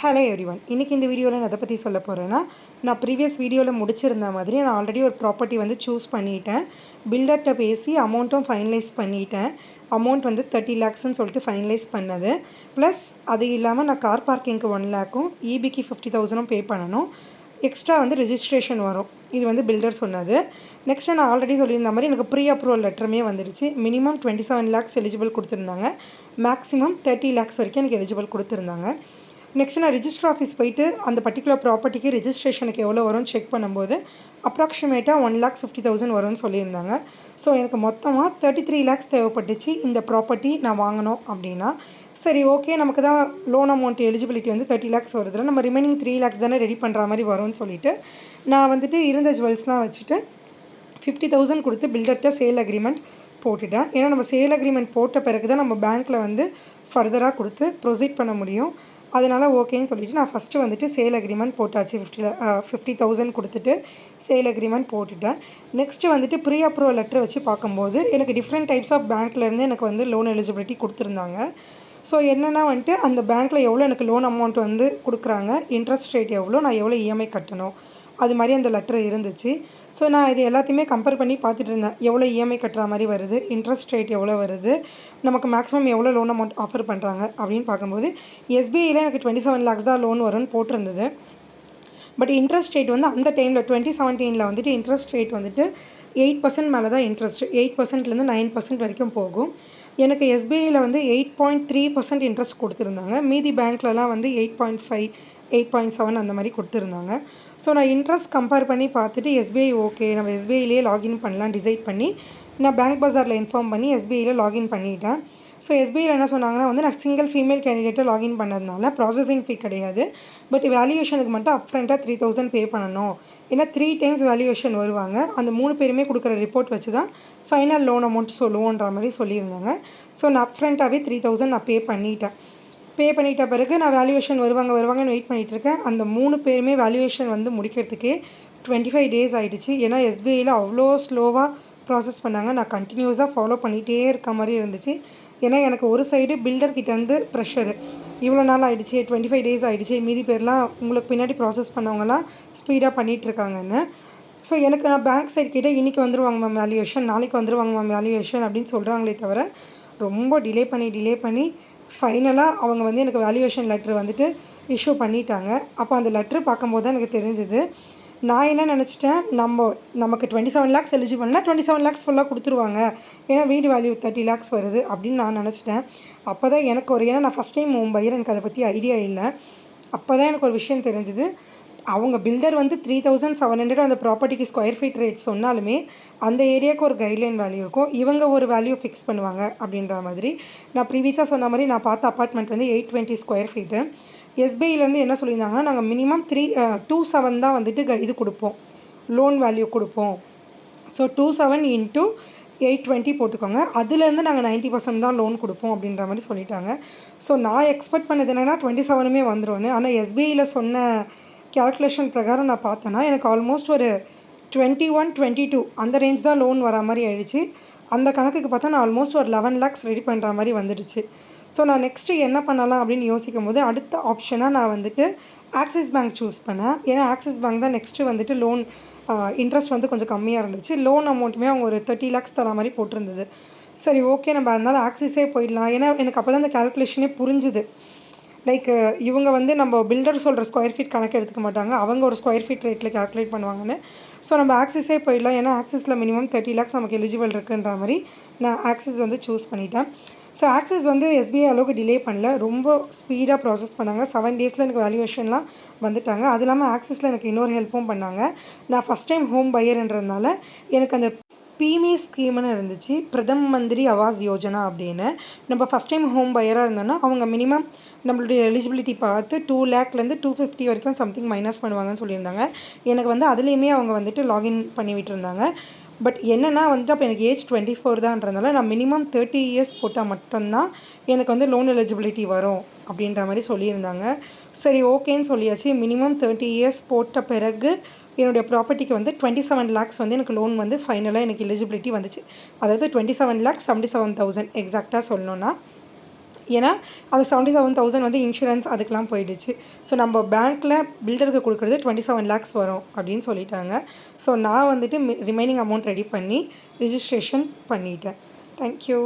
Hello everyone. இன்னைக்கு இந்த வீடியோவில் நான் எதை பற்றி சொல்ல போகிறேன்னா, நான் ப்ரீவியஸ் வீடியோவில் முடிச்சிருந்த மாதிரி நான் ஆல்ரெடி ஒரு ப்ராப்பர்ட்டி வந்து சூஸ் பண்ணிட்டேன். பில்டர்கிட்ட பேசி அமௌண்ட்டும் ஃபைனலைஸ் பண்ணிட்டேன். அமௌண்ட் வந்து 30 lakhsன்னு சொல்லிட்டு ஃபைனலைஸ் பண்ணது. ப்ளஸ் அது இல்லாமல் நான் கார் பார்க்கிங்க்கு 1 lakhம் இபிக்கு 50,000ம் பே பண்ணணும். எக்ஸ்ட்ரா வந்து ரெஜிஸ்ட்ரேஷன் வரும். இது வந்து பில்டர் சொன்னது. நெக்ஸ்ட்டு நான் ஆல்ரெடி சொல்லியிருந்த மாதிரி எனக்கு ப்ரீ அப்ரூவல் லெட்டருமே வந்துருச்சு. மினிமம் 27 lakhs எலிஜிபிள் கொடுத்துருந்தாங்க. மேக்ஸிமம் 30 lakhs வரைக்கும் எனக்கு எலிஜிபிள் கொடுத்துருந்தாங்க. நெக்ஸ்ட் நான் ரிஜிஸ்டர் ஆஃபீஸ் போயிட்டு அந்த பர்டிகுலர் ப்ராப்பர்ட்டிக்கு ரெஜிஸ்ட்ரேஷனுக்கு எவ்வளோ வரும்னு செக் பண்ணும்போது அப்ராக்சிமேட்டாக 1,50,000 வரும்னு சொல்லியிருந்தாங்க. ஸோ எனக்கு மொத்தமாக 33 lakhs தேவைப்பட்டுச்சு இந்த ப்ராப்பர்ட்டி நான் வாங்கணும் அப்படின்னா. சரி, ஓகே, நமக்கு தான் லோன் அமௌண்ட் எலிஜிபிலிட்டி வந்து 30 lakhs வருதுல, நம்ம ரிமைனிங் 3 lakhs தானே ரெடி பண்ணுற மாதிரி வரும்னு சொல்லிட்டு நான் வந்துட்டு இருந்த ஜுவல்ஸ்லாம் வச்சுட்டு 50,000 கொடுத்து பில்டர்கிட்ட சேல் அக்ரிமெண்ட் போட்டுட்டேன். ஏன்னா நம்ம சேல் அக்ரிமெண்ட் போட்ட பிறகு தான் நம்ம பேங்க்கில் வந்து ஃபர்தராக கொடுத்து ப்ரொசீட் பண்ண முடியும். அதனால் ஓகேன்னு சொல்லிவிட்டு நான் ஃபஸ்ட்டு வந்துட்டு சேல் அக்ரிமெண்ட் போட்டாச்சு. 50,000 கொடுத்துட்டு சேல் அக்ரிமெண்ட் போட்டுட்டேன். நெக்ஸ்ட்டு வந்துட்டு ப்ரீ அப்ரூவல் லெட்டர் வச்சு பார்க்கும்போது எனக்கு டிஃப்ரெண்ட் டைப்ஸ் ஆஃப் பேங்க்லேருந்து எனக்கு வந்து லோன் எலிஜிபிலிட்டி கொடுத்துருந்தாங்க. ஸோ என்னென்னா வந்துட்டு அந்த பேங்க்கில் எவ்வளோ எனக்கு லோன் அமௌண்ட் வந்து கொடுக்குறாங்க, இன்ட்ரெஸ்ட் ரேட் எவ்வளோ, நான் எவ்வளோ இஎம்ஐ கட்டணும், அது மாதிரி அந்த லெட்டர் இருந்துச்சு. ஸோ நான் இது எல்லாத்தையுமே கம்பேர் பண்ணி பார்த்துட்டு இருந்தேன். எவ்வளோ இஎம்ஐ கட்டுற மாதிரி வருது, இன்ட்ரெஸ்ட் ரேட் எவ்வளோ வருது, நமக்கு மேக்ஸிமம் எவ்வளோ லோன் அமௌண்ட் ஆஃபர் பண்ணுறாங்க அப்படின்னு பார்க்கும்போது எஸ்பிஐயில் எனக்கு 27 lakhs தான் லோன் வரும்னு போட்டிருந்தது. பட் இன்ட்ரெஸ்ட் ரேட் வந்து அந்த டைமில் 2017 வந்துட்டு இன்ட்ரெஸ்ட் ரேட் வந்துட்டு 8% மேலே தான் இன்ட்ரெஸ்ட். 8%லேருந்து 9% வரைக்கும் போகும். எனக்கு எஸ்பிஐயில் வந்து 8.3% இன்ட்ரெஸ்ட் கொடுத்துருந்தாங்க. மீதி பேங்க்லலாம் வந்து 8.5 8.7 அந்த மாதிரி கொடுத்துருந்தாங்க. ஸோ நான் இன்ட்ரெஸ்ட் கம்பேர் பண்ணி பார்த்துட்டு எஸ்பிஐ ஓகே, நம்ம எஸ்பிஐலேயே லாகின் பண்ணலாம் டிசைட் பண்ணி நான் பேங்க் பஜாரில் இன்ஃபார்ம் பண்ணி எஸ்பிஐயில் லாகின் பண்ணிட்டேன். ஸோ எஸ்பிஐயில் என்ன சொன்னாங்கன்னா வந்து நான் சிங்கிள் ஃபீமேல் கேண்டிடேட்டை லாகின் பண்ணதுனால ப்ராசஸிங் ஃபீ கிடையாது. பட் வேல்யூவேஷனுக்கு மட்டும் அப்ஃப்ரண்ட்டாக 3,000 பே பண்ணணும். ஏன்னா 3 times வேல்யூவேஷன் வருவாங்க. அந்த 3 பேருமே கொடுக்குற ரிப்போர்ட் வச்சு தான் ஃபைனல் லோன் அமௌண்ட் சொல்லுவோன்ற மாதிரி சொல்லியிருந்தாங்க. ஸோ நான் அப்ஃப்ரண்ட்டாகவே 3,000 நான் பே பண்ணிட்ட பிறகு நான் வேல்யூவேஷன் வருவாங்கன்னு வெயிட் பண்ணிகிட்டு இருக்கேன். அந்த 3 பேருமே வேல்யூவேஷன் வந்து முடிக்கிறதுக்கே 25 days ஆகிடுச்சு. ஏன்னா எஸ்பிஐயில் அவ்வளோ ஸ்லோவாக ப்ராசஸ் பண்ணாங்க. நான் கண்டினியூஸாக ஃபாலோ பண்ணிகிட்டே இருக்க மாதிரி இருந்துச்சு. ஏன்னா எனக்கு ஒரு சைடு பில்டர்கிட்டேருந்து ப்ரெஷரு, இவ்வளோ நாள் ஆகிடுச்சு, 25 days ஆகிடுச்சு, மீதி பேர்லாம் உங்களுக்கு பின்னாடி ப்ராசஸ் பண்ணவங்கலாம் ஸ்பீடாக பண்ணிகிட்ருக்காங்கன்னு. ஸோ எனக்கு நான் பேங்க் சைட் கிட்டே இன்றைக்கி வந்துருவாங்க மேம் வேல்யூவேஷன், நாளைக்கு வந்துருவாங்க மேம் வேல்யூவேஷன் அப்படின்னு சொல்கிறாங்களே தவிர ரொம்ப டிலே பண்ணி ஃபைனலாக அவங்க வந்து எனக்கு வேல்யூவேஷன் லெட்ரு வந்துட்டு இஷ்யூ பண்ணிட்டாங்க. அப்போ அந்த லெட்ரு பார்க்கும்போது தான் எனக்கு தெரிஞ்சுது. நான் என்ன நினச்சிட்டேன், நமக்கு 27 lakhs எலிஜிபிள்னா 27 lakhs ஃபுல்லாக கொடுத்துருவாங்க, ஏன்னா வீடு வேல்யூ 30 lakhs வருது அப்படின்னு நான் நினச்சிட்டேன். அப்போ தான் எனக்கு ஏன்னா நான் ஃபஸ்ட் டைம் ஹோம் பையர், எனக்கு அதை பற்றி ஐடியா இல்லை. அப்போ தான் எனக்கு ஒரு விஷயம் தெரிஞ்சுது. அவங்க பில்டர் வந்து 3,700 அந்த ப்ராப்பர்ட்டிக்கு ஸ்கொயர் ஃபீட் ரேட் சொன்னாலுமே அந்த ஏரியாவுக்கு ஒரு கைட்லைன் வேல்யூ இருக்கும், இவங்க ஒரு வேல்யூ ஃபிக்ஸ் பண்ணுவாங்க அப்படின்ற மாதிரி. நான் ப்ரீவியஸாக சொன்ன மாதிரி நான் பார்த்த அப்பார்ட்மெண்ட் வந்து 820 ஸ்கொயர் ஃபீட்டு. எஸ்பிஐலேருந்து என்ன சொல்லியிருந்தாங்கன்னா, நாங்கள் மினிமம் 27 தான் வந்துட்டு இது கொடுப்போம், லோன் வேல்யூ கொடுப்போம். ஸோ 27 into 820 போட்டுக்கோங்க, அதுலேருந்து நாங்கள் 90% தான் லோன் கொடுப்போம் அப்படின்ற மாதிரி சொல்லிட்டாங்க. ஸோ நான் எக்ஸ்பெக்ட் பண்ணது என்னென்னா 27மே வந்துடும்னு. ஆனால் எஸ்பிஐயில் சொன்ன கேல்குலேஷன் பிரகாரம் நான் பார்த்தேன்னா எனக்கு ஆல்மோஸ்ட் ஒரு 21, 22 அந்த ரேஞ்ச் தான் லோன் வர மாதிரி ஆயிடுச்சு. அந்த கணக்குக்கு பார்த்தா நான் ஆல்மோஸ்ட் ஒரு 11 lakhs ரெடி பண்ணுற மாதிரி வந்துடுச்சு. ஸோ நான் நெக்ஸ்ட்டு என்ன பண்ணலாம் அப்படின்னு யோசிக்கும் போது அடுத்த ஆப்ஷனாக நான் வந்துட்டு ஆக்சிஸ் பேங்க் சூஸ் பண்ணேன். ஏன்னா ஆக்சிஸ் பேங்க் தான் நெக்ஸ்ட்டு வந்துட்டு லோன் இன்ட்ரெஸ்ட் வந்து கொஞ்சம் கம்மியாக இருந்துச்சு. லோன் அமௌண்ட்டுமே அவங்க ஒரு 30 lakhs தர மாதிரி போட்டிருந்தது. சரி, ஓகே, நம்ம அதனால ஆக்சிஸே போயிடலாம். ஏன்னா எனக்கு அப்போ தான் அந்த கேல்குலேஷனே புரிஞ்சுது. லைக் இவங்க வந்து நம்ம பில்டர் சொல்கிற ஸ்கொயர் ஃபீட் கணக்கு எடுத்துக்க மாட்டாங்க, அவங்க ஒரு ஸ்கொயர் ஃபீட் ரேட்டில் கால்குலேட் பண்ணுவாங்கன்னு. ஸோ நம்ம ஆக்சிஸே போயிடலாம், ஏன்னா ஆக்சிஸில் மினிமம் 30 lakhs நமக்கு எலிஜிபிள் இருக்குன்ற மாதிரி நான் ஆக்சிஸ் வந்து சூஸ் பண்ணிட்டேன். ஸோ ஆக்சிஸ் வந்து எஸ்பிஐ அளவுக்கு டிலே பண்ணல, ரொம்ப ஸ்பீடாக ப்ராசஸ் பண்ணாங்க. 7 daysல எனக்கு வேல்யூவேஷன்லாம் வந்துட்டாங்க. அது இல்லாமல் ஆக்சிஸில் எனக்கு இன்னொரு ஹெல்ப்பும் பண்ணாங்க. நான் ஃபஸ்ட் டைம் ஹோம் பையர்ன்றதுனால எனக்கு அந்த பிஎம்ஏ ஸ்கீம்னு இருந்துச்சு, பிரதம் மந்திரி ஆவாஸ் யோஜனா அப்படின்னு. நம்ம ஃபஸ்ட் டைம் ஹோம் பையராக இருந்தோன்னா அவங்க மினிமம் நம்மளுடைய எலிஜிபிலிட்டி பார்த்து 2 lakhலேருந்து 250 வரைக்கும் சம்திங் மைனஸ் பண்ணுவாங்கன்னு சொல்லியிருந்தாங்க. எனக்கு வந்து அதுலேயுமே அவங்க வந்துட்டு லாகின் பண்ணி விட்டுருந்தாங்க. பட் என்னென்னா வந்துட்டு அப்போ எனக்கு ஏஜ் 24 தான்றதுனால நான் மினிமம் 30 years போட்டால் மட்டும்தான் எனக்கு வந்து லோன் எலிஜிபிலிட்டி வரும் அப்படின்ற மாதிரி சொல்லியிருந்தாங்க. சரி, ஓகேன்னு சொல்லியாச்சு. மினிமம் 30 years போட்ட பிறகு என்னுடைய ப்ராப்பர்ட்டிக்கு வந்து 27 lakhs வந்து எனக்கு லோன் வந்து ஃபைனலாக எனக்கு எலிஜிபிலிட்டி வந்துச்சு. அதாவது 27,77,000 எக்ஸாக்டாக சொல்லணுன்னா. ஏன்னா அது 77,000 வந்து இன்சூரன்ஸ் அதுக்கெலாம் போயிடுச்சு. ஸோ நம்ம பேங்க்கில் பில்டருக்கு கொடுக்குறது 27 lakhs வரும் அப்படின்னு சொல்லிட்டாங்க. ஸோ நான் வந்துட்டு ரிமைனிங் அமௌண்ட் ரெடி பண்ணி ரிஜிஸ்ட்ரேஷன் பண்ணிட்டேன். தேங்க்யூ.